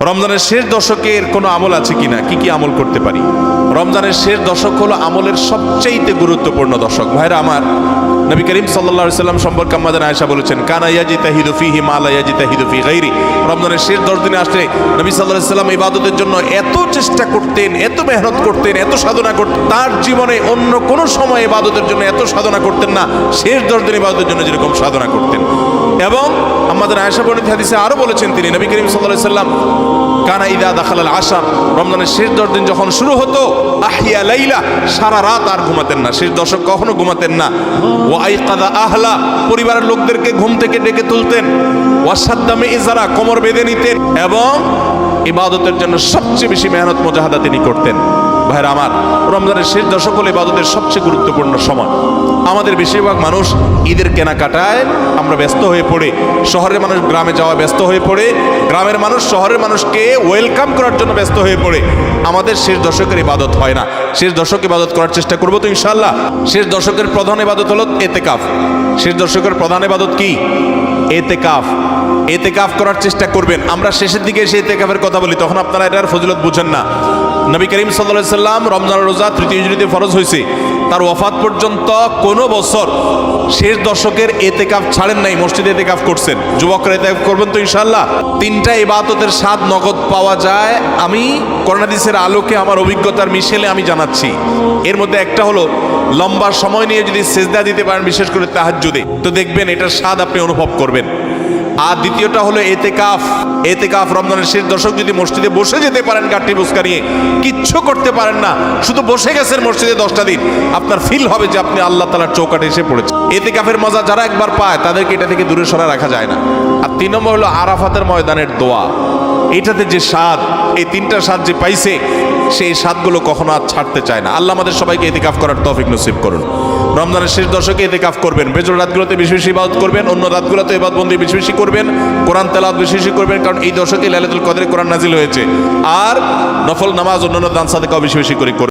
রমজানের শেষ দশকের কোনো আমল আছে কিনা, কি কি আমল করতে পারি? রমজানের শেষ দশক হলো আমলের সবচেয়ে গুরুত্বপূর্ণ দশক। ভাইরা আমার, নবী করিম সাল্লাল্লাহু আলাইহি সাল্লাম সম্পর্কে আম্মাজান আয়েশা বলেছেন, কানা ইয়াজিতাহিদু ফীহি মা লা ইয়াজিতাহিদু ফী গায়রি। রমজানের শেষ 10 দিনে আসলে নবী সাল্লাল্লাহু আলাইহি সাল্লাম ইবাদতের জন্য এত চেষ্টা করতেন, এত মেহনত করতেন, এত সাধনা করতেন, তার জীবনে অন্য কোনো সময় ইবাদতের জন্য এত সাধনা করতেন না, শেষ 10 দিন ইবাদতের জন্য যেরকম সাধনা করতেন। এবং আম্মাজান আয়েশা বর্ণিত হাদিসে আরো বলেছেন তিনি, নবী করিম সাল্লাল্লাহু আলাইহি সাল্লাম কানা ইদা দাখালাল আশার, রমজানের শেষ 10 দিন যখন শুরু হতো, আহিয়া লাইলা, সারা রাত আর ঘুমাতেন না, শেষ দশক কখনো ঘুমাতেন না। ওয়া আইকাদা আহলা, পরিবারের লোকদেরকে ঘুম থেকে ডেকে তুলতেন। ওয়া সাদ্দামে ইজারা, কোমর বেঁধে নিতেন, এবং ইবাদতের জন্য সবচেয়ে বেশি মেহনত মুজাহাদা তিনি করতেন। ভাইরা আমার, রমজানের শেষ দশক হলো ইবাদতের সবচেয়ে গুরুত্বপূর্ণ সময়। আমাদের বেশিরভাগ মানুষ ঈদের কেনাকাটায় আমরা ব্যস্ত হয়ে পড়ে, শহরের মানুষ গ্রামে যাওয়া ব্যস্ত হয়ে পড়ে, গ্রামের মানুষ শহরের মানুষকে ওয়েলকাম করার জন্য ব্যস্ত হয়ে পড়ে। আমাদের শেষ দশকের ইবাদত হয় না। শেষ দশক ইবাদত করার চেষ্টা করবো তো ইনশাআল্লাহ। শেষ দশকের প্রধান ইবাদত হলো এতেকাফ। শেষ দশকের প্রধান ইবাদত কি? এতেকাফ। এতেকাফ করার চেষ্টা করবেন। আমরা শেষের দিকে এসে এতেকাফের কথা বলি, তখন আপনারা এটার ফজিলত বুঝেন না। নবী করিম সাল্লাল্লাহু আলাইহি সাল্লাম রমজানের রোজা 3য় হিজরিতে ফরজ হয়েছে, তার ওয়াফাত পর্যন্ত কোনো বছর শেষ দশকের এতেকাফ ছাড়েন নাই, মসজিদে এতেকাফ করছেন। যুবকরা এতেকাফ করবেন তো ইনশাআল্লাহ। 3টা ইবাদতের স্বাদ নগদ পাওয়া যায়, আমি কোরআন হাদিসের আলোকে আমার অভিজ্ঞতার মিশেলে আমি জানাচ্ছি। এর মধ্যে একটা হলো, লম্বা সময় নিয়ে যদি সেজদা দিতে পারেন, বিশেষ করে তাহাজ্জুদে, তো দেখবেন এটার স্বাদ আপনি অনুভব করবেন। আর দ্বিতীয়টা হলো এতেকাফ। এতেকাফ রমজানের শেষ দশক যদি মসজিদে বসে যেতে পারেন, গাঠি বুসকা নিয়ে, কিচ্ছু করতে পারেন না, শুধু বসে গেছেন মসজিদে 10টা দিন, আপনার ফিল হবে যে আপনি আল্লাহ তাআলার চৌকাঠে এসে পড়েছেন। এতেকাফের মজা যারা একবার পায়, তাদেরকে এটা থেকে দূরে সরা রাখা যায় না। আর 3 নম্বর হলো আরাফাতের ময়দানের দোয়া। এটাতে যে স্বাদ, এই 3টা স্বাদ যে পাইছে, সেই স্বাদগুলো কখনো আর ছাড়তে চায় না। আল্লাহ আমাদের সবাইকে ইতিকাফ করার তৌফিক নসিব করুন। রমজানের শেষ দশকে ইতিকাফ করবেন, বেজর রাতগুলোতে বেশি বেশি ইবাদত করবেন, অন্য রাতগুলোতে ইবাদতবন্দি বেশি বেশি করবেন, কোরআন তেলাওয়াত বেশি বেশি করবেন, কারণ এই দশকে লাইলাতুল কদরে কোরআন নাজিল হয়েছে। আর নফল নামাজ, অন্যান্য দান সাদাকাও বেশি বেশি করে করবেন।